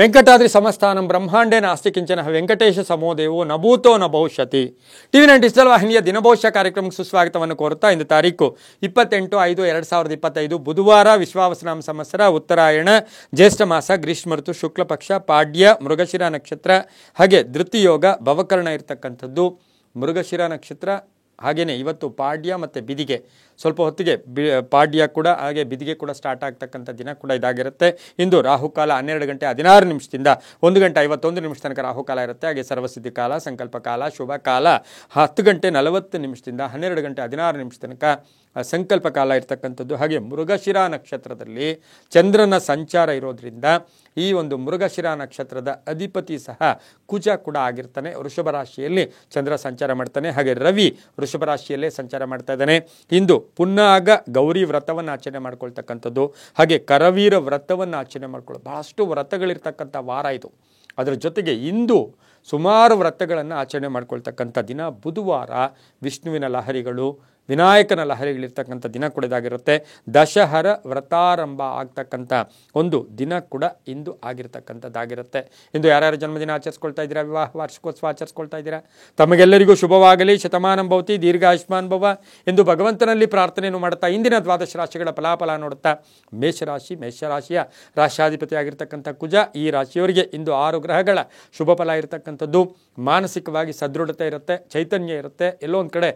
ವೆಂಕಟಾದ್ರಿ ಸಮಸ್ಥಾನಂ ಬ್ರಹ್ಮಾಂಡೇ ನಾಸ್ತಿ ಕಿಂಚನ ವೆಂಕಟೇಶ ಸಮೋದೇವೋ ನಭೂತೋ ನ ಭವಿಷ್ಯತಿ. TV9 digital ವಾಹಿನಿಯ ದಿನಭವಿಷ್ಯ ಕಾರ್ಯಕ್ರಮಕ್ಕೆ ಸುಸ್ವಾಗತವನ್ನು ಕೋರುತ್ತಾ ಇಂದು ತಾರೀಕು 28/5/2025 ಬುಧವಾರ ವಿಶ್ವಾವಸುನಾಮ ಸಂವತ್ಸರ ಉತ್ತರಾಯಣ ಜ್ಯೇಷ್ಠ ಮಾಸ ಗ್ರೀಷ್ಮ ಋತು ಶುಕ್ಲ ಪಕ್ಷ ಪಾಡ್ಯ ಮೃಗಶಿರ ನಕ್ಷತ್ರ ಹಾಗೆ ಧೃತಿಯೋಗ ಭವಕರ್ಣ ಇರತಕ್ಕಂಥದ್ದು. ಮೃಗಶಿರ ನಕ್ಷತ್ರ ಹಾಗೆಯೇ ಇವತ್ತು ಪಾಡ್ಯ ಮತ್ತು ಬಿದಿಗೆ ಸ್ವಲ್ಪ ಹೊತ್ತಿಗೆ ಪಾಡ್ಯ ಕೂಡ ಹಾಗೆ ಬಿದಿಗೆ ಕೂಡ ಸ್ಟಾರ್ಟ್ ಆಗ್ತಕ್ಕಂಥ ದಿನ ಕೂಡ ಇದಾಗಿರುತ್ತೆ. ಇಂದು ರಾಹುಕಾಲ 12:16 1:51 ತನಕ ರಾಹುಕಾಲ ಇರುತ್ತೆ. ಹಾಗೆ ಸರ್ವಸಿದ್ಧಿ ಕಾಲ, ಸಂಕಲ್ಪ ಕಾಲ, ಶುಭ ಕಾಲ 10:40 12:16 ತನಕ ಸಂಕಲ್ಪ ಕಾಲ ಇರ್ತಕ್ಕಂಥದ್ದು. ಹಾಗೆ ಮೃಗಶಿರ ನಕ್ಷತ್ರದಲ್ಲಿ ಚಂದ್ರನ ಸಂಚಾರ ಇರೋದ್ರಿಂದ ಈ ಒಂದು ಮೃಗಶಿರ ನಕ್ಷತ್ರದ ಅಧಿಪತಿ ಸಹ ಕುಜ ಕೂಡ ಆಗಿರ್ತಾನೆ. ವೃಷಭ ರಾಶಿಯಲ್ಲಿ ಚಂದ್ರ ಸಂಚಾರ ಮಾಡ್ತಾನೆ. ಹಾಗೆ ರವಿ ವೃಷಭ ರಾಶಿಯಲ್ಲೇ ಸಂಚಾರ ಮಾಡ್ತಾ ಇದ್ದಾನೆ. ಇಂದು ಪುನ್ನಾಗ ಗೌರಿ ವ್ರತವನ್ನು ಆಚರಣೆ ಮಾಡ್ಕೊಳ್ತಕ್ಕಂಥದ್ದು. ಹಾಗೆ ಕರವೀರ ವ್ರತವನ್ನು ಆಚರಣೆ ಮಾಡ್ಕೊಳ್ಳೋದು. ಬಹಳಷ್ಟು ವ್ರತಗಳಿರ್ತಕ್ಕಂಥ ವಾರ ಇದು. ಅದರ ಜೊತೆಗೆ ಇಂದು ಸುಮಾರು ವ್ರತಗಳನ್ನು ಆಚರಣೆ ಮಾಡ್ಕೊಳ್ತಕ್ಕಂಥ ದಿನ ಬುಧವಾರ. ವಿಷ್ಣುವಿನ ಲಹರಿಗಳು, ವಿನಾಯಕನ ಲಹರಿಗಳಿರ್ತಕ್ಕಂಥ ದಿನ ಕೂಡ ಇದಾಗಿರುತ್ತೆ. ದಶಹರ ವ್ರತಾರಂಭ ಆಗ್ತಕ್ಕಂಥ ಒಂದು ದಿನ ಕೂಡ ಇಂದು ಆಗಿರ್ತಕ್ಕಂಥದ್ದಾಗಿರುತ್ತೆ. ಇಂದು ಯಾರ್ಯಾರು ಜನ್ಮದಿನ ಆಚರಿಸ್ಕೊಳ್ತಾ ಇದ್ದೀರಾ, ವಿವಾಹ ವಾರ್ಷಿಕೋತ್ಸವ ಆಚರಿಸ್ಕೊಳ್ತಾ ಇದ್ದೀರಾ, ತಮಗೆಲ್ಲರಿಗೂ ಶುಭವಾಗಲಿ, ಶತಮಾನಂ ಭವತಿ, ದೀರ್ಘ ಆಯುಷ್ಮಾನ್ ಭವ ಎಂದು ಭಗವಂತನಲ್ಲಿ ಪ್ರಾರ್ಥನೆಯನ್ನು ಮಾಡುತ್ತಾ ಇಂದಿನ ದ್ವಾದಶ ರಾಶಿಗಳ ಫಲಾಫಲ ನೋಡುತ್ತಾ ಮೇಷರಾಶಿಯ ರಾಶ್ಯಾಧಿಪತಿ ಆಗಿರ್ತಕ್ಕಂಥ ಕುಜ, ಈ ರಾಶಿಯವರಿಗೆ ಇಂದು 6 ಗ್ರಹಗಳ ಶುಭ ಫಲ ಇರತಕ್ಕಂಥದ್ದು. ಮಾನಸಿಕವಾಗಿ ಸದೃಢತೆ ಇರುತ್ತೆ, ಚೈತನ್ಯ ಇರುತ್ತೆ, ಎಲ್ಲೋ ಒಂದು ಕಡೆ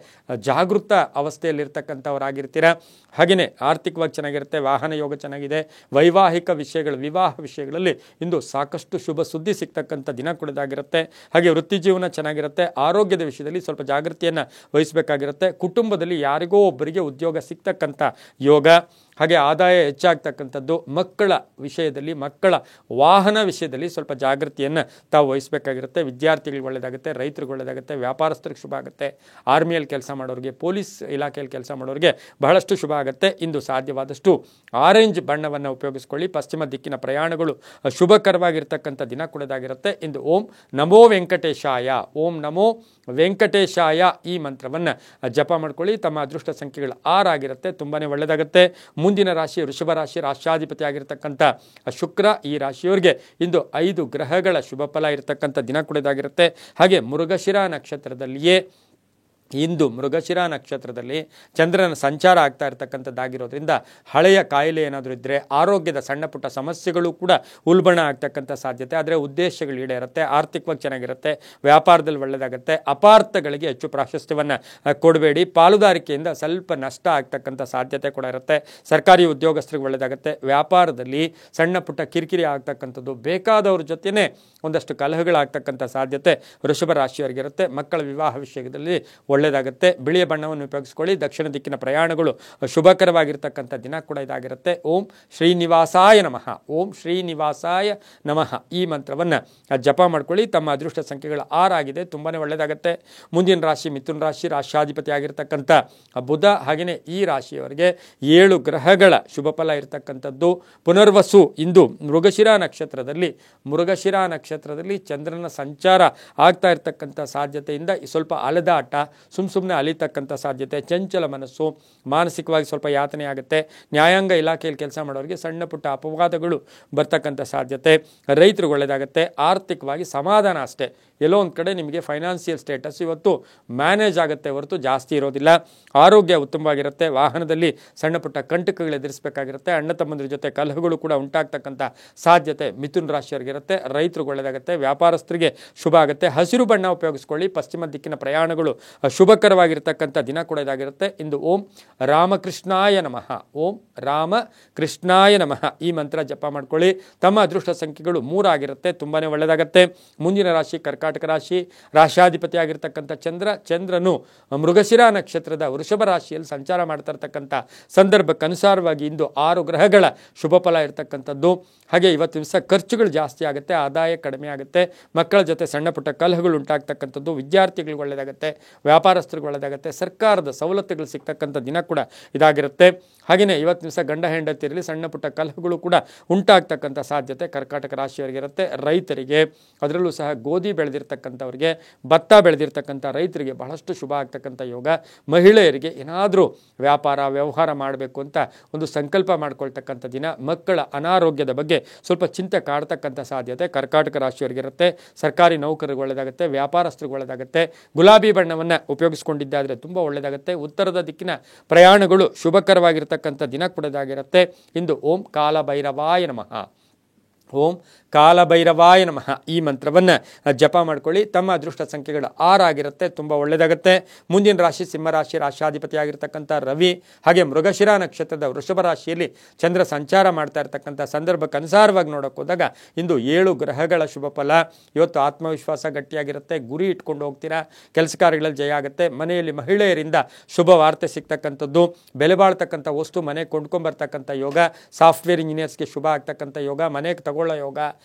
ಜಾಗೃತ ಅವಸ್ಥೆಯಲ್ಲಿರ್ತಕ್ಕಂಥವರಾಗಿರ್ತೀರ. ಹಾಗೆಯೇ ಆರ್ಥಿಕವಾಗಿ ಚೆನ್ನಾಗಿರುತ್ತೆ, ವಾಹನ ಯೋಗ ಚೆನ್ನಾಗಿದೆ, ವೈವಾಹಿಕ ವಿಷಯಗಳು, ವಿವಾಹ ವಿಷಯಗಳಲ್ಲಿ ಇಂದು ಸಾಕಷ್ಟು ಶುಭ ಸುದ್ದಿ ಸಿಗ್ತಕ್ಕಂಥ ದಿನ ಕೂಡದಾಗಿರುತ್ತೆ. ಹಾಗೆ ವೃತ್ತಿ ಜೀವನ ಚೆನ್ನಾಗಿರುತ್ತೆ. ಆರೋಗ್ಯದ ವಿಷಯದಲ್ಲಿ ಸ್ವಲ್ಪ ಜಾಗೃತಿಯನ್ನು ವಹಿಸಬೇಕಾಗಿರುತ್ತೆ. ಕುಟುಂಬದಲ್ಲಿ ಯಾರಿಗೋ ಒಬ್ಬರಿಗೆ ಉದ್ಯೋಗ ಸಿಗ್ತಕ್ಕಂಥ ಯೋಗ, ಹಾಗೆ ಆದಾಯ ಹೆಚ್ಚಾಗ್ತಕ್ಕಂಥದ್ದು. ಮಕ್ಕಳ ವಿಷಯದಲ್ಲಿ, ಮಕ್ಕಳ ವಾಹನ ವಿಷಯದಲ್ಲಿ ಸ್ವಲ್ಪ ಜಾಗೃತಿಯನ್ನು ತಾವು ವಹಿಸಬೇಕಾಗಿರುತ್ತೆ. ವಿದ್ಯಾರ್ಥಿಗಳಿಗೆ ಒಳ್ಳೆಯದಾಗುತ್ತೆ, ರೈತರಿಗೆ ಒಳ್ಳೆಯದಾಗುತ್ತೆ, ವ್ಯಾಪಾರಸ್ಥರಿಗೆ ಶುಭ ಆಗುತ್ತೆ, ಆರ್ಮಿಯಲ್ಲಿ ಕೆಲಸ ಮಾಡೋರಿಗೆ, ಪೊಲೀಸ್ ಇಲಾಖೆಯಲ್ಲಿ ಕೆಲಸ ಮಾಡೋರಿಗೆ ಬಹಳಷ್ಟು ಶುಭ ಆಗುತ್ತೆ. ಇಂದು ಸಾಧ್ಯವಾದಷ್ಟು ಆರೆಂಜ್ ಬಣ್ಣವನ್ನು ಉಪಯೋಗಿಸ್ಕೊಳ್ಳಿ. ಪಶ್ಚಿಮ ದಿಕ್ಕಿನ ಪ್ರಯಾಣಗಳು ಶುಭಕರವಾಗಿರ್ತಕ್ಕಂಥ ದಿನ ಕೂಡದಾಗಿರುತ್ತೆ. ಇಂದು ಓಂ ನಮೋ ವೆಂಕಟೇಶಾಯ ಈ ಮಂತ್ರವನ್ನು ಜಪ ಮಾಡ್ಕೊಳ್ಳಿ. ತಮ್ಮ ಅದೃಷ್ಟ ಸಂಖ್ಯೆಗಳು 6 ಆಗಿರುತ್ತೆ, ತುಂಬಾ ಒಳ್ಳೆಯದಾಗುತ್ತೆ. ಮುಂದಿನ ರಾಶಿ ವೃಷಭ ರಾಶಿ, ರಾಷ್ಟ್ರಾಧಿಪತಿ ಆಗಿರ್ತಕ್ಕಂಥ ಶುಕ್ರ, ಈ ರಾಶಿಯವರಿಗೆ ಇಂದು 5 ಗ್ರಹಗಳ ಶುಭ ಫಲ ಇರತಕ್ಕಂಥ ದಿನ ಕೂಡದಾಗಿರುತ್ತೆ. ಹಾಗೆ ಇಂದು ಮೃಗಶಿರ ನಕ್ಷತ್ರದಲ್ಲಿ ಚಂದ್ರನ ಸಂಚಾರ ಆಗ್ತಾ ಇರತಕ್ಕಂಥದ್ದಾಗಿರೋದ್ರಿಂದ ಹಳೆಯ ಕಾಯಿಲೆ ಏನಾದರೂ ಇದ್ದರೆ, ಆರೋಗ್ಯದ ಸಣ್ಣ ಪುಟ್ಟ ಸಮಸ್ಯೆಗಳು ಕೂಡ ಉಲ್ಬಣ ಆಗ್ತಕ್ಕಂಥ ಸಾಧ್ಯತೆ. ಆದರೆ ಉದ್ದೇಶಗಳು ಈಡೇರುತ್ತೆ, ಆರ್ಥಿಕವಾಗಿ ಚೆನ್ನಾಗಿರುತ್ತೆ, ವ್ಯಾಪಾರದಲ್ಲಿ ಒಳ್ಳೆಯದಾಗುತ್ತೆ. ಅಪಾರ್ಥಗಳಿಗೆ ಹೆಚ್ಚು ಪ್ರಾಶಸ್ತ್ಯವನ್ನು ಕೊಡಬೇಡಿ. ಪಾಲುದಾರಿಕೆಯಿಂದ ಸ್ವಲ್ಪ ನಷ್ಟ ಆಗ್ತಕ್ಕಂಥ ಸಾಧ್ಯತೆ ಕೂಡ ಇರುತ್ತೆ. ಸರ್ಕಾರಿ ಉದ್ಯೋಗಸ್ಥರಿಗೆ ಒಳ್ಳೆಯದಾಗುತ್ತೆ. ವ್ಯಾಪಾರದಲ್ಲಿ ಸಣ್ಣ ಪುಟ್ಟ ಕಿರಿಕಿರಿ ಆಗ್ತಕ್ಕಂಥದ್ದು, ಬೇಕಾದವ್ರ ಜೊತೆಯೇ ಒಂದಷ್ಟು ಕಲಹಗಳಾಗ್ತಕ್ಕಂಥ ಸಾಧ್ಯತೆ ವೃಷಭ ರಾಶಿಯವರಿಗಿರುತ್ತೆ. ಮಕ್ಕಳ ವಿವಾಹ ವಿಷಯದಲ್ಲಿ ಒಳ್ಳೆಯದಾಗುತ್ತೆ. ಬಿಳಿಯ ಬಣ್ಣವನ್ನು ಉಪಯೋಗಿಸ್ಕೊಳ್ಳಿ. ದಕ್ಷಿಣ ದಿಕ್ಕಿನ ಪ್ರಯಾಣಗಳು ಶುಭಕರವಾಗಿರ್ತಕ್ಕಂಥ ದಿನ ಕೂಡ ಇದಾಗಿರುತ್ತೆ. ಓಂ ಶ್ರೀನಿವಾಸಾಯ ನಮಃ ಈ ಮಂತ್ರವನ್ನು ಜಪ ಮಾಡ್ಕೊಳ್ಳಿ. ತಮ್ಮ ಅದೃಷ್ಟ ಸಂಖ್ಯೆಗಳು 6 ಆಗಿದೆ, ತುಂಬಾ ಒಳ್ಳೆಯದಾಗುತ್ತೆ. ಮುಂದಿನ ರಾಶಿ ಮಿಥುನ ರಾಶಿ, ರಾಷ್ಟ್ರಾಧಿಪತಿ ಆಗಿರ್ತಕ್ಕಂಥ ಬುಧ. ಹಾಗೆಯೇ ಈ ರಾಶಿಯವರಿಗೆ 7 ಗ್ರಹಗಳ ಶುಭ ಫಲ ಇರತಕ್ಕಂಥದ್ದು. ಪುನರ್ವಸು ಇಂದು ಮೃಗಶಿರ ನಕ್ಷತ್ರದಲ್ಲಿ ಚಂದ್ರನ ಸಂಚಾರ ಆಗ್ತಾ ಇರತಕ್ಕಂಥ ಸಾಧ್ಯತೆಯಿಂದ ಸ್ವಲ್ಪ ಅಲೆದಾಟ, ಸುಮ್ಮನೆ ಅಲಿತಕ್ಕಂಥ ಸಾಧ್ಯತೆ, ಚಂಚಲ ಮನಸ್ಸು, ಮಾನಸಿಕವಾಗಿ ಸ್ವಲ್ಪ ಯಾತನೆ ಆಗುತ್ತೆ. ನ್ಯಾಯಾಂಗ ಇಲಾಖೆಯಲ್ಲಿ ಕೆಲಸ ಮಾಡೋರಿಗೆ ಸಣ್ಣ ಪುಟ್ಟ ಅಪವಾದಗಳು ಬರ್ತಕ್ಕಂಥ ಸಾಧ್ಯತೆ. ರೈತರಿಗೆ ಒಳ್ಳೆಯದಾಗುತ್ತೆ. ಆರ್ಥಿಕವಾಗಿ ಸಮಾಧಾನ ಅಷ್ಟೇ. ಎಲ್ಲೋ ಒಂದು ಕಡೆ ನಿಮಗೆ ಫೈನಾನ್ಷಿಯಲ್ ಸ್ಟೇಟಸ್ ಇವತ್ತು ಮ್ಯಾನೇಜ್ ಆಗುತ್ತೆ ಹೊರತು ಜಾಸ್ತಿ ಇರೋದಿಲ್ಲ. ಆರೋಗ್ಯ ಉತ್ತಮವಾಗಿರುತ್ತೆ. ವಾಹನದಲ್ಲಿ ಸಣ್ಣ ಪುಟ್ಟ ಕಂಟಕಗಳು ಎದುರಿಸಬೇಕಾಗಿರುತ್ತೆ. ಅಣ್ಣ ತಮ್ಮಂದ್ರ ಜೊತೆ ಕಲಹಗಳು ಕೂಡ ಉಂಟಾಗ್ತಕ್ಕಂಥ ಸಾಧ್ಯತೆ ಮಿಥುನ ರಾಶಿಯವರಿಗಿರುತ್ತೆ. ರೈತರಿಗೆ ಒಳ್ಳೆಯದಾಗುತ್ತೆ, ವ್ಯಾಪಾರಸ್ಥರಿಗೆ ಶುಭ ಆಗುತ್ತೆ. ಹಸಿರು ಬಣ್ಣ ಉಪಯೋಗಿಸ್ಕೊಳ್ಳಿ. ಪಶ್ಚಿಮ ದಿಕ್ಕಿನ ಪ್ರಯಾಣಗಳು ಶುಭಕರವಾಗಿರ್ತಕ್ಕಂಥ ದಿನ ಕೂಡ ಇದಾಗಿರುತ್ತೆ. ಇಂದು ಓಂ ರಾಮಕೃಷ್ಣಾಯ ನಮಃ ಈ ಮಂತ್ರ ಜಪ ಮಾಡ್ಕೊಳ್ಳಿ. ತಮ್ಮ ಅದೃಷ್ಟ ಸಂಖ್ಯೆಗಳು 3 ಆಗಿರುತ್ತೆ, ತುಂಬಾ ಒಳ್ಳೆಯದಾಗುತ್ತೆ. ಮುಂದಿನ ರಾಶಿ ಕರ್ಕಾಟಕ ರಾಶಿ, ರಾಶ್ಯಾಧಿಪತಿ ಆಗಿರ್ತಕ್ಕಂಥ ಚಂದ್ರನು ಮೃಗಶಿರ ನಕ್ಷತ್ರದ ವೃಷಭ ರಾಶಿಯಲ್ಲಿ ಸಂಚಾರ ಮಾಡ್ತಾ ಇರ್ತಕ್ಕಂಥ ಸಂದರ್ಭಕ್ಕನುಸಾರವಾಗಿ ಇಂದು 6 ಗ್ರಹಗಳ ಶುಭ ಫಲ ಇರತಕ್ಕಂಥದ್ದು. ಹಾಗೆ ಇವತ್ತು ದಿವಸ ಖರ್ಚುಗಳು ಜಾಸ್ತಿ ಆಗುತ್ತೆ, ಆದಾಯ ಕಡಿಮೆ ಆಗುತ್ತೆ. ಮಕ್ಕಳ ಜೊತೆ ಸಣ್ಣ ಪುಟ್ಟ ಕಲಹಗಳು ಉಂಟಾಗ್ತಕ್ಕಂಥದ್ದು. ವಿದ್ಯಾರ್ಥಿಗಳಿಗೆ ಒಳ್ಳೆಯದಾಗುತ್ತೆ, ವ್ಯಾಪಾರಸ್ಥರಿಗೆ ಒಳ್ಳೆಯದಾಗುತ್ತೆ. ಸರ್ಕಾರದ ಸವಲತ್ತುಗಳು ಸಿಗ್ತಕ್ಕಂಥ ದಿನ ಕೂಡ ಇದಾಗಿರುತ್ತೆ. ಹಾಗೆಯೇ ಇವತ್ತು ದಿವಸ ಗಂಡ ಹೆಂಡತಿಯರಲ್ಲಿ ಸಣ್ಣ ಪುಟ್ಟ ಕಲಹಗಳು ಕೂಡ ಉಂಟಾಗ್ತಕ್ಕಂಥ ಸಾಧ್ಯತೆ ಕರ್ಕಾಟಕ ರಾಶಿಯವರಿಗಿರುತ್ತೆ. ರೈತರಿಗೆ, ಅದರಲ್ಲೂ ಸಹ ಗೋಧಿ ಬೆಳೆದಿರ್ತಕ್ಕಂಥ ಬೆಳೆದಿರ್ತಕ್ಕಂಥವ್ರಿಗೆ, ಭತ್ತ ಬೆಳೆದಿರ್ತಕ್ಕಂಥ ರೈತರಿಗೆ ಬಹಳಷ್ಟು ಶುಭ ಆಗ್ತಕ್ಕಂಥ ಯೋಗ. ಮಹಿಳೆಯರಿಗೆ ಏನಾದರೂ ವ್ಯಾಪಾರ ವ್ಯವಹಾರ ಮಾಡಬೇಕು ಅಂತ ಒಂದು ಸಂಕಲ್ಪ ಮಾಡ್ಕೊಳ್ತಕ್ಕಂಥ ದಿನ. ಮಕ್ಕಳ ಅನಾರೋಗ್ಯದ ಬಗ್ಗೆ ಸ್ವಲ್ಪ ಚಿಂತೆ ಕಾಡ್ತಕ್ಕಂಥ ಸಾಧ್ಯತೆ ಕರ್ಕಾಟಕ ರಾಶಿಯವರಿಗಿರುತ್ತೆ. ಸರ್ಕಾರಿ ನೌಕರರಿಗೆ ಒಳ್ಳೆಯದಾಗುತ್ತೆ, ವ್ಯಾಪಾರಸ್ಥರಿಗೆ ಒಳ್ಳೆಯದಾಗುತ್ತೆ. ಗುಲಾಬಿ ಬಣ್ಣವನ್ನು ಉಪಯೋಗಿಸ್ಕೊಂಡಿದ್ದಾದರೆ ತುಂಬ ಒಳ್ಳೆಯದಾಗುತ್ತೆ. ಉತ್ತರದ ದಿಕ್ಕಿನ ಪ್ರಯಾಣಗಳು ಶುಭಕರವಾಗಿರ್ತಕ್ಕಂಥ ದಿನ ಕೂಡ ಇದಾಗಿರುತ್ತೆ. ಇಂದು ಓಂ ಕಾಲಭೈರವಾಯ ನಮಃ, ಓಂ ಕಾಲಭೈರವಾಯ ನಮಃ ಈ ಮಂತ್ರವನ್ನು ಜಪ ಮಾಡ್ಕೊಳ್ಳಿ. ತಮ್ಮ ಅದೃಷ್ಟ ಸಂಖ್ಯೆಗಳು 6 ಆಗಿರುತ್ತೆ, ತುಂಬ ಒಳ್ಳೆಯದಾಗುತ್ತೆ. ಮುಂದಿನ ರಾಶಿ ಸಿಂಹರಾಶಿ, ರಾಶಾಧಿಪತಿಯಾಗಿರ್ತಕ್ಕಂಥ ರವಿ, ಹಾಗೆ ಮೃಗಶಿರ ನಕ್ಷತ್ರದ ವೃಷಭ ರಾಶಿಯಲ್ಲಿ ಚಂದ್ರ ಸಂಚಾರ ಮಾಡ್ತಾ ಇರ್ತಕ್ಕಂಥ ಸಂದರ್ಭಕ್ಕೆ ಅನುಸಾರವಾಗಿ ನೋಡೋಕೆ ಹೋದಾಗ ಇಂದು 7 ಗ್ರಹಗಳ ಶುಭ ಫಲ. ಇವತ್ತು ಆತ್ಮವಿಶ್ವಾಸ ಗಟ್ಟಿಯಾಗಿರುತ್ತೆ, ಗುರಿ ಇಟ್ಕೊಂಡು ಹೋಗ್ತೀರಾ, ಕೆಲಸ ಕಾರ್ಯಗಳಲ್ಲಿ ಜಯ ಆಗುತ್ತೆ. ಮನೆಯಲ್ಲಿ ಮಹಿಳೆಯರಿಂದ ಶುಭ ವಾರ್ತೆ ಸಿಗ್ತಕ್ಕಂಥದ್ದು, ಬೆಲೆ ಬಾಳ್ತಕ್ಕಂಥ ವಸ್ತು ಮನೆ ಕೊಂಡ್ಕೊಂಬರ್ತಕ್ಕಂಥ ಯೋಗ. ಸಾಫ್ಟ್ವೇರ್ ಇಂಜಿನಿಯರ್ಸ್ಗೆ ಶುಭ ಆಗ್ತಕ್ಕಂಥ ಯೋಗ, ಮನೆಗೆ ತಗೊಳ್ಳೋ ಯೋಗ,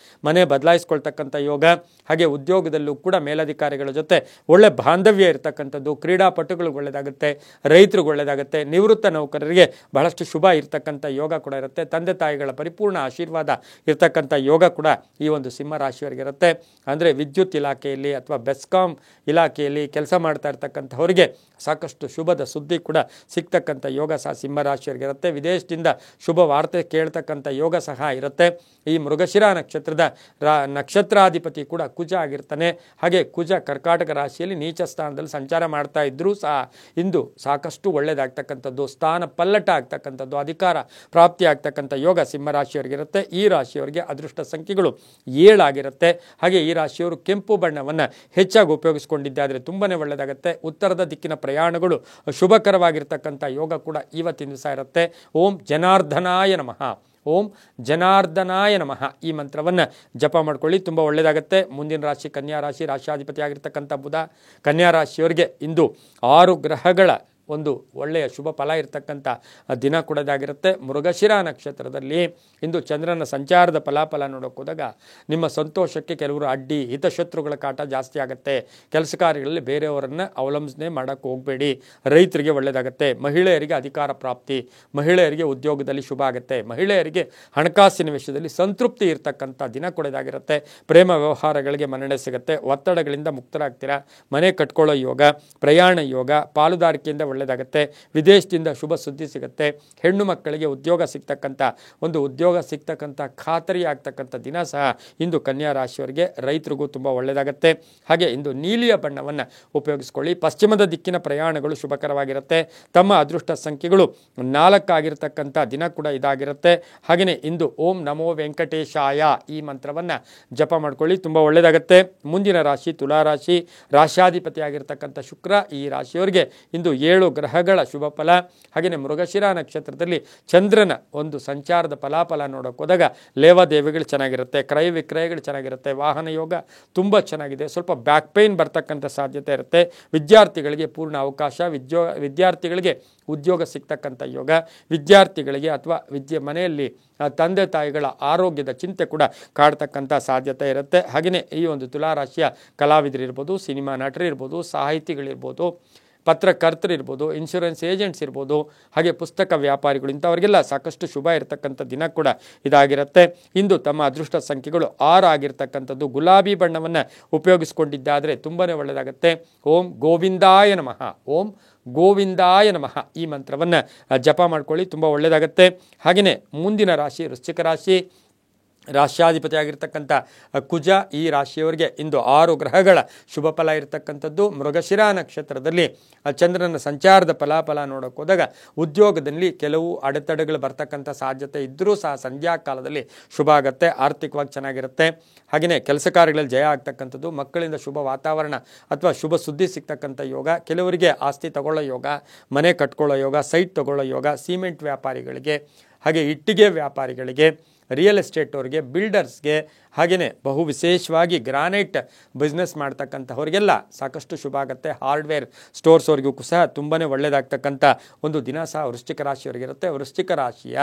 ಮನೆ ಬದಲಾಯಿಸ್ಕೊಳ್ತಕ್ಕಂಥ ಯೋಗ. ಹಾಗೆ ಉದ್ಯೋಗದಲ್ಲೂ ಕೂಡ ಮೇಲಧಿಕಾರಿಗಳ ಜೊತೆ ಒಳ್ಳೆ ಬಾಂಧವ್ಯ ಇರ್ತಕ್ಕಂಥದ್ದು. ಕ್ರೀಡಾಪಟುಗಳಿಗೆ ಒಳ್ಳೆಯದಾಗುತ್ತೆ, ರೈತರಿಗೆ ಒಳ್ಳೆಯದಾಗುತ್ತೆ. ನಿವೃತ್ತ ನೌಕರರಿಗೆ ಬಹಳಷ್ಟು ಶುಭ ಇರ್ತಕ್ಕಂಥ ಯೋಗ ಕೂಡ ಇರುತ್ತೆ. ತಂದೆ ತಾಯಿಗಳ ಪರಿಪೂರ್ಣ ಆಶೀರ್ವಾದ ಇರ್ತಕ್ಕಂಥ ಯೋಗ ಕೂಡ ಈ ಒಂದು ಸಿಂಹ ರಾಶಿಯವರಿಗಿರುತ್ತೆ. ಅಂದರೆ ವಿದ್ಯುತ್ ಇಲಾಖೆಯಲ್ಲಿ ಅಥವಾ ಬೆಸ್ಕಾಂ ಇಲಾಖೆಯಲ್ಲಿ ಕೆಲಸ ಮಾಡ್ತಾ ಇರ್ತಕ್ಕಂಥವರಿಗೆ ಸಾಕಷ್ಟು ಶುಭದ ಸುದ್ದಿ ಕೂಡ ಸಿಗ್ತಕ್ಕಂಥ ಯೋಗ ಸಹ ಸಿಂಹ ರಾಶಿಯವರಿಗಿರುತ್ತೆ. ವಿದೇಶದಿಂದ ಶುಭ ವಾರ್ತೆ ಕೇಳ್ತಕ್ಕಂಥ ಯೋಗ ಸಹ ಇರುತ್ತೆ. ಈ ಮೃಗಶಿರ ನಕ್ಷತ್ರದ ನಕ್ಷತ್ರಾಧಿಪತಿ ಕೂಡ ಕುಜ ಆಗಿರ್ತಾನೆ. ಹಾಗೆ ಕುಜ ಕರ್ಕಾಟಕ ರಾಶಿಯಲ್ಲಿ ನೀಚ ಸ್ಥಾನದಲ್ಲಿ ಸಂಚಾರ ಮಾಡ್ತಾ ಇದ್ರೂ ಸಹ ಇಂದು ಸಾಕಷ್ಟು ಒಳ್ಳೆಯದಾಗ್ತಕ್ಕಂಥದ್ದು, ಸ್ಥಾನ ಪಲ್ಲಟ ಆಗ್ತಕ್ಕಂಥದ್ದು, ಅಧಿಕಾರ ಪ್ರಾಪ್ತಿ ಆಗ್ತಕ್ಕಂಥ ಯೋಗ ಸಿಂಹ ರಾಶಿಯವರಿಗಿರುತ್ತೆ. ಈ ರಾಶಿಯವರಿಗೆ ಅದೃಷ್ಟ ಸಂಖ್ಯೆಗಳು 7 ಆಗಿರುತ್ತೆ. ಹಾಗೆ ಈ ರಾಶಿಯವರು ಕೆಂಪು ಬಣ್ಣವನ್ನು ಹೆಚ್ಚಾಗಿ ಉಪಯೋಗಿಸಿಕೊಂಡಿದ್ದಾದರೆ ತುಂಬಾ ಒಳ್ಳೆಯದಾಗುತ್ತೆ. ಉತ್ತರದ ದಿಕ್ಕಿನ ಪ್ರಯಾಣಗಳು ಶುಭಕರವಾಗಿರ್ತಕ್ಕಂಥ ಯೋಗ ಕೂಡ ಇವತ್ತಿನ ದಿವಸ ಇರುತ್ತೆ. ಓಂ ಜನಾರ್ದನಾಯ ನಮಃ, ಓಂ ಜನಾರ್ದನಾಯ ನಮಃ ಈ ಮಂತ್ರವನ್ನು ಜಪ ಮಾಡ್ಕೊಳ್ಳಿ, ತುಂಬ ಒಳ್ಳೆಯದಾಗುತ್ತೆ. ಮುಂದಿನ ರಾಶಿ ಕನ್ಯಾ ರಾಶಿ, ರಾಶಿಯಾಧಿಪತಿ ಆಗಿರ್ತಕ್ಕಂಥ ಬುಧ. ಕನ್ಯಾ ರಾಶಿಯವರಿಗೆ ಇಂದು 6 ಗ್ರಹಗಳ ಒಂದು ಒಳ್ಳೆಯ ಶುಭ ಫಲ ಇರತಕ್ಕಂಥ ದಿನ ಕೂಡ ಇದಾಗಿರುತ್ತೆ. ಮೃಗಶಿರ ನಕ್ಷತ್ರದಲ್ಲಿ ಇಂದು ಚಂದ್ರನ ಸಂಚಾರದ ಫಲಾಫಲ ನೋಡೋಕೆ ಹೋದಾಗ ನಿಮ್ಮ ಸಂತೋಷಕ್ಕೆ ಕೆಲವರು ಅಡ್ಡಿ, ಹಿತಶತ್ರುಗಳ ಕಾಟ ಜಾಸ್ತಿ ಆಗುತ್ತೆ. ಕೆಲಸ ಕಾರ್ಯಗಳಲ್ಲಿ ಬೇರೆಯವರನ್ನು ಅವಲಂಬನೆ ಮಾಡೋಕ್ಕೆ ಹೋಗಬೇಡಿ. ರೈತರಿಗೆ ಒಳ್ಳೆಯದಾಗುತ್ತೆ. ಮಹಿಳೆಯರಿಗೆ ಅಧಿಕಾರ ಪ್ರಾಪ್ತಿ, ಮಹಿಳೆಯರಿಗೆ ಉದ್ಯೋಗದಲ್ಲಿ ಶುಭ ಆಗುತ್ತೆ. ಮಹಿಳೆಯರಿಗೆ ಹಣಕಾಸಿನ ವಿಷಯದಲ್ಲಿ ಸಂತೃಪ್ತಿ ಇರತಕ್ಕಂಥ ದಿನ ಕೂಡ ಇದಾಗಿರುತ್ತೆ. ಪ್ರೇಮ ವ್ಯವಹಾರಗಳಿಗೆ ಮನ್ನಣೆ ಸಿಗುತ್ತೆ. ಒತ್ತಡಗಳಿಂದ ಮುಕ್ತರಾಗ್ತೀರಾ. ಮನೆ ಕಟ್ಕೊಳ್ಳೋ ಯೋಗ, ಪ್ರಯಾಣ ಯೋಗ, ಪಾಲುದಾರಿಕೆಯಿಂದ ಒಳ್ಳೆಯದಾಗುತ್ತೆ. ವಿದೇಶದಿಂದ ಶುಭ ಸುದ್ದಿ ಸಿಗುತ್ತೆ. ಹೆಣ್ಣು ಮಕ್ಕಳಿಗೆ ಉದ್ಯೋಗ ಸಿಗ್ತಕ್ಕಂಥ ಖಾತರಿ ಆಗ್ತಕ್ಕಂಥ ದಿನ ಸಹ ಇಂದು ಕನ್ಯಾ ರಾಶಿಯವರಿಗೆ. ರೈತರಿಗೂ ತುಂಬ ಒಳ್ಳೆಯದಾಗುತ್ತೆ. ಹಾಗೆ ಇಂದು ನೀಲಿಯ ಬಣ್ಣವನ್ನು ಉಪಯೋಗಿಸ್ಕೊಳ್ಳಿ. ಪಶ್ಚಿಮದ ದಿಕ್ಕಿನ ಪ್ರಯಾಣಗಳು ಶುಭಕರವಾಗಿರುತ್ತೆ. ತಮ್ಮ ಅದೃಷ್ಟ ಸಂಖ್ಯೆಗಳು 4 ಆಗಿರತಕ್ಕಂಥ ದಿನ ಕೂಡ ಇದಾಗಿರುತ್ತೆ. ಹಾಗೆಯೇ ಇಂದು ಓಂ ನಮೋ ವೆಂಕಟೇಶಾಯ ಈ ಮಂತ್ರವನ್ನು ಜಪ ಮಾಡ್ಕೊಳ್ಳಿ, ತುಂಬ ಒಳ್ಳೆಯದಾಗುತ್ತೆ. ಮುಂದಿನ ರಾಶಿ ತುಲಾರಾಶಿ, ರಾಶಾಧಿಪತಿ ಆಗಿರ್ತಕ್ಕಂಥ ಶುಕ್ರ. ಈ ರಾಶಿಯವರಿಗೆ ಇಂದು 7 ಗ್ರಹಗಳ ಶುಭ ಫಲ. ಹಾಗೆಯೇ ಮೃಗಶಿರ ನಕ್ಷತ್ರದಲ್ಲಿ ಚಂದ್ರನ ಒಂದು ಸಂಚಾರದ ಫಲಾಫಲ ನೋಡೋಕೆ ಹೋದಾಗ ಲೇವಾದೇವಿಗಳು ಚೆನ್ನಾಗಿರುತ್ತೆ, ಕ್ರಯ ವಿಕ್ರಯಗಳು ಚೆನ್ನಾಗಿರುತ್ತೆ, ವಾಹನ ಯೋಗ ತುಂಬ ಚೆನ್ನಾಗಿದೆ. ಸ್ವಲ್ಪ ಬ್ಯಾಕ್ ಪೇನ್ ಬರ್ತಕ್ಕಂಥ ಸಾಧ್ಯತೆ ಇರುತ್ತೆ. ವಿದ್ಯಾರ್ಥಿಗಳಿಗೆ ಪೂರ್ಣ ಅವಕಾಶ, ವಿದ್ಯಾರ್ಥಿಗಳಿಗೆ ಉದ್ಯೋಗ ಸಿಗ್ತಕ್ಕಂಥ ಯೋಗ. ವಿದ್ಯಾರ್ಥಿಗಳಿಗೆ ಅಥವಾ ಮನೆಯಲ್ಲಿ ತಂದೆ ತಾಯಿಗಳ ಆರೋಗ್ಯದ ಚಿಂತೆ ಕೂಡ ಕಾಡ್ತಕ್ಕಂಥ ಸಾಧ್ಯತೆ ಇರುತ್ತೆ. ಹಾಗೆಯೇ ಈ ಒಂದು ತುಲಾರಾಶಿಯ ಕಲಾವಿದರಿರ್ಬೋದು, ಸಿನಿಮಾ ನಟರಿರ್ಬೋದು, ಸಾಹಿತಿಗಳಿರ್ಬೋದು, ಪತ್ರಕರ್ತರಿರ್ಬೋದು, ಇನ್ಶೂರೆನ್ಸ್ ಏಜೆಂಟ್ಸ್ ಇರ್ಬೋದು, ಹಾಗೆ ಪುಸ್ತಕ ವ್ಯಾಪಾರಿಗಳು, ಇಂಥವ್ರಿಗೆಲ್ಲ ಸಾಕಷ್ಟು ಶುಭ ಇರತಕ್ಕಂಥ ದಿನ ಕೂಡ ಇದಾಗಿರುತ್ತೆ. ಇಂದು ತಮ್ಮ ಅದೃಷ್ಟ ಸಂಖ್ಯೆಗಳು 6 ಆಗಿರ್ತಕ್ಕಂಥದ್ದು. ಗುಲಾಬಿ ಬಣ್ಣವನ್ನು ಉಪಯೋಗಿಸ್ಕೊಂಡಿದ್ದಾದರೆ ತುಂಬಾ ಒಳ್ಳೆಯದಾಗುತ್ತೆ. ಓಂ ಗೋವಿಂದಾಯ ನಮಃ, ಓಂ ಗೋವಿಂದಾಯ ನಮಃ ಈ ಮಂತ್ರವನ್ನು ಜಪ ಮಾಡ್ಕೊಳ್ಳಿ, ತುಂಬ ಒಳ್ಳೆಯದಾಗುತ್ತೆ. ಹಾಗೆಯೇ ಮುಂದಿನ ರಾಶಿ ವೃಶ್ಚಿಕ ರಾಶಿ, ರಾಶ್ಯಾಧಿಪತಿ ಆಗಿರ್ತಕ್ಕಂಥ ಕುಜ. ಈ ರಾಶಿಯವರಿಗೆ ಇಂದು 6 ಗ್ರಹಗಳ ಶುಭ ಫಲ ಇರತಕ್ಕಂಥದ್ದು. ಮೃಗಶಿರ ನಕ್ಷತ್ರದಲ್ಲಿ ಚಂದ್ರನ ಸಂಚಾರದ ಫಲಾಫಲ ನೋಡೋಕೆ ಹೋದಾಗ ಉದ್ಯೋಗದಲ್ಲಿ ಕೆಲವು ಅಡೆತಡೆಗಳು ಬರ್ತಕ್ಕಂಥ ಸಾಧ್ಯತೆ ಇದ್ದರೂ ಸಹ ಸಂಧ್ಯಾ ಕಾಲದಲ್ಲಿ ಶುಭ ಆಗುತ್ತೆ. ಆರ್ಥಿಕವಾಗಿ ಚೆನ್ನಾಗಿರುತ್ತೆ. ಹಾಗೆಯೇ ಕೆಲಸ ಕಾರ್ಯಗಳಲ್ಲಿ ಜಯ ಆಗ್ತಕ್ಕಂಥದ್ದು, ಮಕ್ಕಳಿಂದ ಶುಭ ವಾತಾವರಣ ಅಥವಾ ಶುಭ ಸುದ್ದಿ ಸಿಗ್ತಕ್ಕಂಥ ಯೋಗ. ಕೆಲವರಿಗೆ ಆಸ್ತಿ ತಗೊಳ್ಳೋ ಯೋಗ, ಮನೆ ಕಟ್ಕೊಳ್ಳೋ ಯೋಗ, ಸೈಟ್ ತಗೊಳ್ಳೋ ಯೋಗ. ಸಿಮೆಂಟ್ ವ್ಯಾಪಾರಿಗಳಿಗೆ, ಹಾಗೆ ಇಟ್ಟಿಗೆ ವ್ಯಾಪಾರಿಗಳಿಗೆ, ರಿಯಲ್ ಎಸ್ಟೇಟ್ ಅವರಿಗೆ, ಬಿಲ್ಡರ್ಸ್ಗೆ, ಹಾಗೆಯೇ ಬಹು ವಿಶೇಷವಾಗಿ ಗ್ರಾನೈಟ್ ಬಿಸ್ನೆಸ್ ಮಾಡ್ತಕ್ಕಂಥವ್ರಿಗೆಲ್ಲ ಸಾಕಷ್ಟು ಶುಭ ಆಗುತ್ತೆ. ಹಾರ್ಡ್ವೇರ್ ಸ್ಟೋರ್ಸ್ ಅವ್ರಿಗೂ ಸಹ ತುಂಬಾ ಒಳ್ಳೆಯದಾಗ್ತಕ್ಕಂಥ ಒಂದು ದಿನ ಸಹ ವೃಶ್ಚಿಕ ರಾಶಿಯವರಿಗಿರುತ್ತೆ. ವೃಶ್ಚಿಕ ರಾಶಿಯ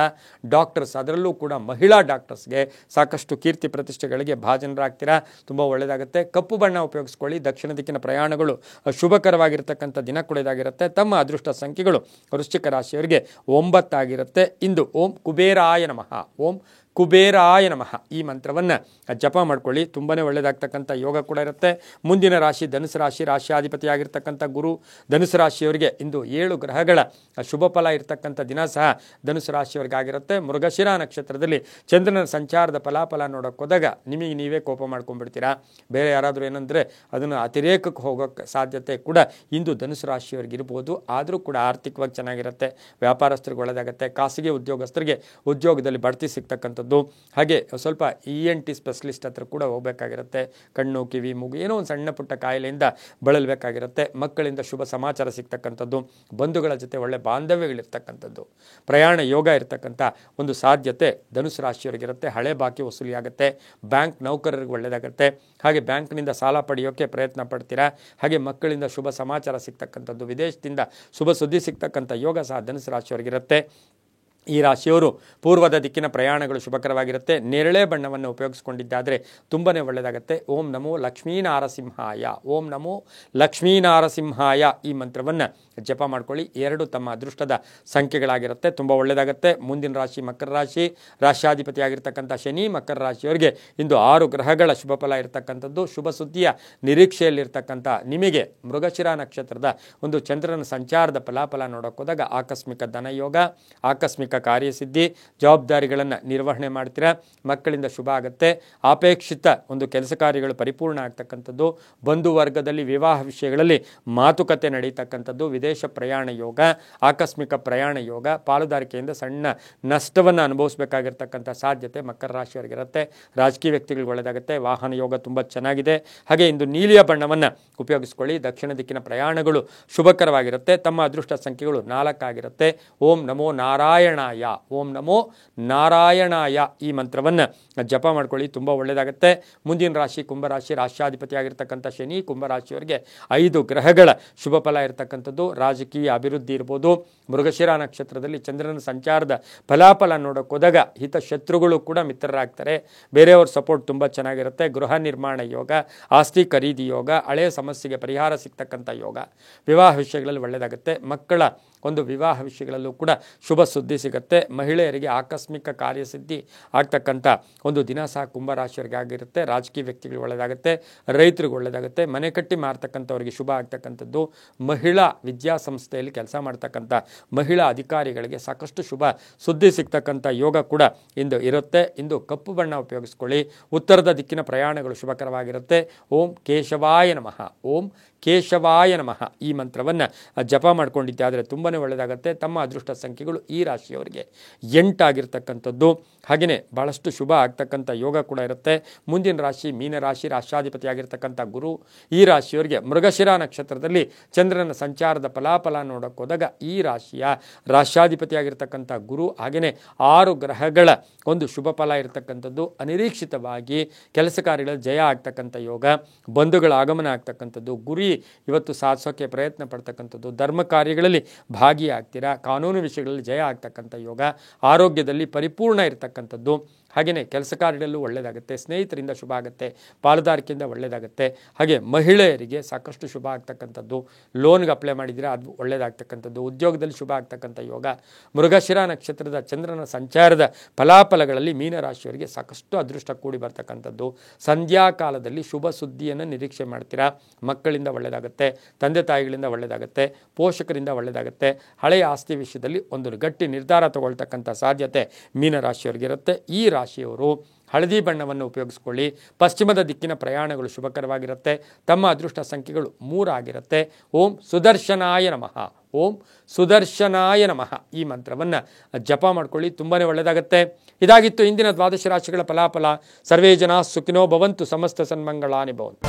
ಡಾಕ್ಟರ್ಸ್, ಅದರಲ್ಲೂ ಕೂಡ ಮಹಿಳಾ ಡಾಕ್ಟರ್ಸ್ಗೆ ಸಾಕಷ್ಟು ಕೀರ್ತಿ ಪ್ರತಿಷ್ಠೆಗಳಿಗೆ ಭಾಜನರಾಗ್ತೀರಾ, ತುಂಬ ಒಳ್ಳೆಯದಾಗುತ್ತೆ. ಕಪ್ಪು ಬಣ್ಣ ಉಪಯೋಗಿಸ್ಕೊಳ್ಳಿ. ದಕ್ಷಿಣ ದಿಕ್ಕಿನ ಪ್ರಯಾಣಗಳು ಶುಭಕರವಾಗಿರ್ತಕ್ಕಂಥ ದಿನ ಕೂಡ ಇದಾಗಿರುತ್ತೆ. ತಮ್ಮ ಅದೃಷ್ಟ ಸಂಖ್ಯೆಗಳು ವೃಶ್ಚಿಕ ರಾಶಿಯವರಿಗೆ 9 ಆಗಿರುತ್ತೆ. ಇಂದು ಓಂ ಕುಬೇರಾಯ ನಮಃ, ಓಂ ಕುಬೇರಾಯ ನಮಃ ಈ ಮಂತ್ರವನ್ನು ಜಪ ಮಾಡ್ಕೊಳ್ಳಿ. ತುಂಬಾ ಒಳ್ಳೆಯದಾಗ್ತಕ್ಕಂಥ ಯೋಗ ಕೂಡ ಇರುತ್ತೆ. ಮುಂದಿನ ರಾಶಿ ಧನುಸು ರಾಶಿ. ರಾಶಿಯಾಧಿಪತಿಯಾಗಿರ್ತಕ್ಕಂಥ ಗುರು ಧನುಸು ರಾಶಿಯವರಿಗೆ ಇಂದು 7 ಗ್ರಹಗಳ ಶುಭ ಫಲ ಇರತಕ್ಕಂಥ ದಿನ ಸಹ ಧನುಸು ರಾಶಿಯವರಿಗಾಗಿರುತ್ತೆ. ಮೃಗಶಿರ ನಕ್ಷತ್ರದಲ್ಲಿ ಚಂದ್ರನ ಸಂಚಾರದ ಫಲಾಫಲ ನೋಡೋಕೆ ಹೋದಾಗ ನಿಮಗೆ ನೀವೇ ಕೋಪ ಮಾಡ್ಕೊಂಡ್ಬಿಡ್ತೀರಾ. ಬೇರೆ ಯಾರಾದರೂ ಏನಂದರೆ ಅದನ್ನು ಅತಿರೇಕಕ್ಕೆ ಹೋಗೋಕ್ಕೆ ಸಾಧ್ಯತೆ ಕೂಡ ಇಂದು ಧನುಸು ರಾಶಿಯವರಿಗೆ ಇರ್ಬೋದು. ಆದರೂ ಕೂಡ ಆರ್ಥಿಕವಾಗಿ ಚೆನ್ನಾಗಿರುತ್ತೆ. ವ್ಯಾಪಾರಸ್ಥರಿಗೆ ಒಳ್ಳೆಯದಾಗುತ್ತೆ. ಖಾಸಗಿ ಉದ್ಯೋಗಸ್ಥರಿಗೆ ಉದ್ಯೋಗದಲ್ಲಿ ಬಡ್ತಿ ಸಿಗ್ತಕ್ಕಂಥದ್ದು. ಹಾಗೆ ಸ್ವಲ್ಪ ENT ಸ್ಪೆಷಲಿಸ್ಟ್ ಹತ್ರ ಕೂಡ ಹೋಗಬೇಕಾಗಿರುತ್ತೆ. ಕಣ್ಣು ಕಿವಿ ಮೂಗು ಏನೋ ಒಂದು ಸಣ್ಣ ಪುಟ್ಟ ಕಾಯಿಲೆಯಿಂದ ಬಳಲಬೇಕಾಗಿರುತ್ತೆ. ಮಕ್ಕಳಿಂದ ಶುಭ ಸಮಾಚಾರ ಸಿಗ್ತಕ್ಕಂಥದ್ದು. ಬಂಧುಗಳ ಜೊತೆ ಒಳ್ಳೆ ಬಾಂಧವ್ಯಗಳಿರ್ತಕ್ಕಂಥದ್ದು. ಪ್ರಯಾಣ ಯೋಗ ಇರತಕ್ಕಂಥ ಒಂದು ಸಾಧ್ಯತೆ ಧನುಸು ರಾಶಿಯವರಿಗಿರುತ್ತೆ. ಹಳೆ ಬಾಕಿ ವಸೂಲಿಯಾಗುತ್ತೆ. ಬ್ಯಾಂಕ್ ನೌಕರರಿಗೆ ಒಳ್ಳೆಯದಾಗುತ್ತೆ. ಹಾಗೆ ಬ್ಯಾಂಕ್ನಿಂದ ಸಾಲ ಪಡೆಯೋಕ್ಕೆ ಪ್ರಯತ್ನ ಪಡ್ತೀರಾ. ಹಾಗೆ ಮಕ್ಕಳಿಂದ ಶುಭ ಸಮಾಚಾರ ಸಿಗ್ತಕ್ಕಂಥದ್ದು. ವಿದೇಶದಿಂದ ಶುಭ ಸುದ್ದಿ ಸಿಗ್ತಕ್ಕಂಥ ಯೋಗ ಸಹ ಧನುಸು ರಾಶಿಯವರಿಗಿರುತ್ತೆ. ಈ ರಾಶಿಯವರು ಪೂರ್ವದ ದಿಕ್ಕಿನ ಪ್ರಯಾಣಗಳು ಶುಭಕರವಾಗಿರುತ್ತೆ. ನೇರಳೆ ಬಣ್ಣವನ್ನು ಉಪಯೋಗಿಸ್ಕೊಂಡಿದ್ದಾದರೆ ತುಂಬಾ ಒಳ್ಳೆಯದಾಗುತ್ತೆ. ಓಂ ನಮೋ ಲಕ್ಷ್ಮೀನಾರಸಿಂಹಾಯ, ಓಂ ನಮೋ ಲಕ್ಷ್ಮೀನಾರಸಿಂಹಾಯ ಈ ಮಂತ್ರವನ್ನು ಜಪ ಮಾಡ್ಕೊಳ್ಳಿ. 2 ತಮ್ಮ ಅದೃಷ್ಟದ ಸಂಖ್ಯೆಗಳಾಗಿರುತ್ತೆ. ತುಂಬ ಒಳ್ಳೆಯದಾಗುತ್ತೆ. ಮುಂದಿನ ರಾಶಿ ಮಕರ ರಾಶಿ. ರಾಶ್ಯಾಧಿಪತಿಯಾಗಿರ್ತಕ್ಕಂಥ ಶನಿ ಮಕರ ರಾಶಿಯವರಿಗೆ ಇಂದು 6 ಗ್ರಹಗಳ ಶುಭ ಫಲ ಇರತಕ್ಕಂಥದ್ದು. ಶುಭ ಸುದ್ದಿಯ ನಿರೀಕ್ಷೆಯಲ್ಲಿರ್ತಕ್ಕಂಥ ನಿಮಗೆ ಮೃಗಶಿರ ನಕ್ಷತ್ರದ ಒಂದು ಚಂದ್ರನ ಸಂಚಾರದ ಫಲಾಫಲ ನೋಡೋಕೆ ಹೋದಾಗ ಆಕಸ್ಮಿಕ ಧನಯೋಗ, ಆಕಸ್ಮಿಕ ಕಾರ್ಯಸಿದ್ಧಿ, ಜವಾಬ್ದಾರಿಗಳನ್ನು ನಿರ್ವಹಣೆ ಮಾಡ್ತೀರಾ. ಮಕ್ಕಳಿಂದ ಶುಭ ಆಗುತ್ತೆ. ಅಪೇಕ್ಷಿತ ಒಂದು ಕೆಲಸ ಕಾರ್ಯಗಳು ಪರಿಪೂರ್ಣ ಆಗ್ತಕ್ಕಂಥದ್ದು. ಬಂಧು ವರ್ಗದಲ್ಲಿ ವಿವಾಹ ವಿಷಯಗಳಲ್ಲಿ ಮಾತುಕತೆ ನಡೀತಕ್ಕಂಥದ್ದು. ವಿದೇಶ ಪ್ರಯಾಣ ಯೋಗ, ಆಕಸ್ಮಿಕ ಪ್ರಯಾಣ ಯೋಗ, ಪಾಲುದಾರಿಕೆಯಿಂದ ಸಣ್ಣ ನಷ್ಟವನ್ನು ಅನುಭವಿಸಬೇಕಾಗಿರ್ತಕ್ಕಂಥ ಸಾಧ್ಯತೆ ಮಕರ ರಾಶಿಯವರಿಗಿರುತ್ತೆ. ರಾಜಕೀಯ ವ್ಯಕ್ತಿಗಳಿಗೆ ಒಳ್ಳೆಯದಾಗುತ್ತೆ. ವಾಹನ ಯೋಗ ತುಂಬ ಚೆನ್ನಾಗಿದೆ. ಹಾಗೆ ಇಂದು ನೀಲಿಯ ಬಣ್ಣವನ್ನು ಉಪಯೋಗಿಸ್ಕೊಳ್ಳಿ. ದಕ್ಷಿಣ ದಿಕ್ಕಿನ ಪ್ರಯಾಣಗಳು ಶುಭಕರವಾಗಿರುತ್ತೆ. ತಮ್ಮ ಅದೃಷ್ಟ ಸಂಖ್ಯೆಗಳು 4 ಆಗಿರುತ್ತೆ. ಓಂ ನಮೋ ನಾರಾಯಣಾಯ, ಓಂ ನಮೋ ನಾರಾಯಣಾಯ ಈ ಮಂತ್ರವನ್ನು ಜಪ ಮಾಡ್ಕೊಳ್ಳಿ. ತುಂಬ ಒಳ್ಳೆಯದಾಗುತ್ತೆ. ಮುಂದಿನ ರಾಶಿ ಕುಂಭರಾಶಿ. ರಾಶ್ಯಾಧಿಪತಿಯಾಗಿರ್ತಕ್ಕಂಥ ಶನಿ ಕುಂಭರಾಶಿಯವರಿಗೆ 5 ಗ್ರಹಗಳ ಶುಭ ಫಲ ಇರತಕ್ಕಂಥದ್ದು. ರಾಜಕೀಯ ಅಭಿವೃದ್ಧಿ ಇರ್ಬೋದು. ಮೃಗಶಿರ ನಕ್ಷತ್ರದಲ್ಲಿ ಚಂದ್ರನ ಸಂಚಾರದ ಫಲಾಫಲ ನೋಡೋಕೆ ಹೋದಾಗ ಹಿತಶತ್ರುಗಳು ಕೂಡ ಮಿತ್ರರಾಗ್ತಾರೆ. ಬೇರೆಯವ್ರ ಸಪೋರ್ಟ್ ತುಂಬ ಚೆನ್ನಾಗಿರುತ್ತೆ. ಗೃಹ ನಿರ್ಮಾಣ ಯೋಗ, ಆಸ್ತಿ ಖರೀದಿ ಯೋಗ, ಹಳೆಯ ಸಮಸ್ಯೆಗೆ ಪರಿಹಾರ ಸಿಗ್ತಕ್ಕಂಥ ಯೋಗ, ವಿವಾಹ ವಿಷಯಗಳಲ್ಲಿ ಒಳ್ಳೆಯದಾಗುತ್ತೆ. ಮಕ್ಕಳ ಒಂದು ವಿವಾಹ ವಿಷಯಗಳಲ್ಲೂ ಕೂಡ ಶುಭ ಸುದ್ದಿ ಸಿಗುತ್ತೆ. ಮಹಿಳೆಯರಿಗೆ ಆಕಸ್ಮಿಕ ಕಾರ್ಯಸಿದ್ಧಿ ಆಗ್ತಕ್ಕಂಥ ಒಂದು ದಿನ ಸಹ ಕುಂಭರಾಶಿಯವರಿಗೆ ಆಗಿರುತ್ತೆ. ರಾಜಕೀಯ ವ್ಯಕ್ತಿಗಳಿಗೆ ಒಳ್ಳೆಯದಾಗುತ್ತೆ. ರೈತರಿಗೆ ಒಳ್ಳೆಯದಾಗುತ್ತೆ. ಮನೆ ಕಟ್ಟಿ ಮಾರ್ತಕ್ಕಂಥವ್ರಿಗೆ ಶುಭ ಆಗ್ತಕ್ಕಂಥದ್ದು. ಮಹಿಳಾ ವಿದ್ಯಾಸಂಸ್ಥೆಯಲ್ಲಿ ಕೆಲಸ ಮಾಡ್ತಕ್ಕಂಥ ಮಹಿಳಾ ಅಧಿಕಾರಿಗಳಿಗೆ ಸಾಕಷ್ಟು ಶುಭ ಸುದ್ದಿ ಸಿಗ್ತಕ್ಕಂಥ ಯೋಗ ಕೂಡ ಇಂದು ಇರುತ್ತೆ. ಇಂದು ಕಪ್ಪು ಬಣ್ಣ ಉಪಯೋಗಿಸ್ಕೊಳ್ಳಿ. ಉತ್ತರದ ದಿಕ್ಕಿನ ಪ್ರಯಾಣಗಳು ಶುಭಕರವಾಗಿರುತ್ತೆ. ಓಂ ಕೇಶವಾಯ ನಮಃ, ಓಂ ಕೇಶವಾಯ ನಮಃ ಈ ಮಂತ್ರವನ್ನು ಜಪ ಮಾಡ್ಕೊಂಡಿದ್ದಾದರೆ ತುಂಬಾ ಒಳ್ಳೆಯದಾಗುತ್ತೆ. ತಮ್ಮ ಅದೃಷ್ಟ ಸಂಖ್ಯೆಗಳು ಈ ರಾಶಿಯವರಿಗೆ 8 ಆಗಿರ್ತಕ್ಕಂಥದ್ದು. ಹಾಗೆಯೇ ಭಾಳಷ್ಟು ಶುಭ ಆಗ್ತಕ್ಕಂಥ ಯೋಗ ಕೂಡ ಇರುತ್ತೆ. ಮುಂದಿನ ರಾಶಿ ಮೀನರಾಶಿ. ರಾಶ್ಯಾಧಿಪತಿಯಾಗಿರ್ತಕ್ಕಂಥ ಗುರು ಈ ರಾಶಿಯವರಿಗೆ ಮೃಗಶಿರ ನಕ್ಷತ್ರದಲ್ಲಿ ಚಂದ್ರನ ಸಂಚಾರದ ಫಲಾಫಲ ನೋಡೋಕೆ ಹೋದಾಗ ಈ ರಾಶಿಯ ರಾಶ್ಯಾಧಿಪತಿಯಾಗಿರ್ತಕ್ಕಂಥ ಗುರು ಹಾಗೆಯೇ 6 ಗ್ರಹಗಳ ಒಂದು ಶುಭ ಫಲ ಇರತಕ್ಕಂಥದ್ದು. ಅನಿರೀಕ್ಷಿತವಾಗಿ ಕೆಲಸ ಕಾರ್ಯಗಳಲ್ಲಿ ಜಯ ಆಗ್ತಕ್ಕಂಥ ಯೋಗ, ಬಂಧುಗಳ ಆಗಮನ ಆಗ್ತಕ್ಕಂಥದ್ದು, ಗುರಿ ಇವತ್ತು ಸಾಧಿಸೋಕ್ಕೆ ಪ್ರಯತ್ನ ಪಡ್ತಕ್ಕಂಥದ್ದು, ಧರ್ಮ ಕಾರ್ಯಗಳಲ್ಲಿ ಭಾಗಿಯಾಗ್ತೀರಾ, ಕಾನೂನು ವಿಷಯಗಳಲ್ಲಿ ಜಯ ಆಗ್ತಕ್ಕಂಥ ಯೋಗ, ಆರೋಗ್ಯದಲ್ಲಿ ಪರಿಪೂರ್ಣ ಇರತಕ್ಕಂಥದ್ದು. ಹಾಗೆಯೇ ಕೆಲಸ ಕಾರ್ಯದಲ್ಲೂ ಒಳ್ಳೆಯದಾಗುತ್ತೆ. ಸ್ನೇಹಿತರಿಂದ ಶುಭ ಆಗುತ್ತೆ. ಪಾಲುದಾರಿಕೆಯಿಂದ ಒಳ್ಳೆಯದಾಗುತ್ತೆ. ಹಾಗೆ ಮಹಿಳೆಯರಿಗೆ ಸಾಕಷ್ಟು ಶುಭ ಆಗ್ತಕ್ಕಂಥದ್ದು. ಲೋನ್ಗೆ ಅಪ್ಲೈ ಮಾಡಿದರೆ ಅದು ಒಳ್ಳೆಯದಾಗ್ತಕ್ಕಂಥದ್ದು. ಉದ್ಯೋಗದಲ್ಲಿ ಶುಭ ಆಗ್ತಕ್ಕಂಥ ಯೋಗ. ಮೃಗಶಿರ ನಕ್ಷತ್ರದ ಚಂದ್ರನ ಸಂಚಾರದ ಫಲಾಫಲಗಳಲ್ಲಿ ಮೀನರಾಶಿಯವರಿಗೆ ಸಾಕಷ್ಟು ಅದೃಷ್ಟ ಕೂಡಿ ಬರ್ತಕ್ಕಂಥದ್ದು. ಸಂಧ್ಯಾಕಾಲದಲ್ಲಿ ಶುಭ ಸುದ್ದಿಯನ್ನು ನಿರೀಕ್ಷೆ ಮಾಡ್ತೀರಾ. ಮಕ್ಕಳಿಂದ ಒಳ್ಳೆಯದಾಗುತ್ತೆ. ತಂದೆ ತಾಯಿಗಳಿಂದ ಒಳ್ಳೆಯದಾಗುತ್ತೆ. ಪೋಷಕರಿಂದ ಒಳ್ಳೆಯದಾಗುತ್ತೆ. ಹಳೆಯ ಆಸ್ತಿ ವಿಷಯದಲ್ಲಿ ಒಂದು ಗಟ್ಟಿ ನಿರ್ಧಾರ ತಗೊಳ್ತಕ್ಕಂಥ ಸಾಧ್ಯತೆ ಮೀನರಾಶಿಯವರಿಗಿರುತ್ತೆ. ಈ ರಾಶಿಯವರು ಹಳದಿ ಬಣ್ಣವನ್ನು ಉಪಯೋಗಿಸ್ಕೊಳ್ಳಿ. ಪಶ್ಚಿಮದ ದಿಕ್ಕಿನ ಪ್ರಯಾಣಗಳು ಶುಭಕರವಾಗಿರುತ್ತೆ. ತಮ್ಮ ಅದೃಷ್ಟ ಸಂಖ್ಯೆಗಳು 3 ಆಗಿರುತ್ತೆ. ಓಂ ಸುದರ್ಶನಾಯ ನಮಃ, ಓಂ ಸುದರ್ಶನಾಯ ನಮಃ ಈ ಮಂತ್ರವನ್ನು ಜಪ ಮಾಡ್ಕೊಳ್ಳಿ. ತುಂಬಾ ಒಳ್ಳೆಯದಾಗುತ್ತೆ. ಇದಾಗಿತ್ತು ಇಂದಿನ ದ್ವಾದಶ ರಾಶಿಗಳ ಫಲಾಫಲ. ಸರ್ವೇ ಜನ ಸುಖಿನೋ ಭವಂತು. ಸಮಸ್ತ ಸನ್ಮಂಗಳಾನಿ ಭವಂತು.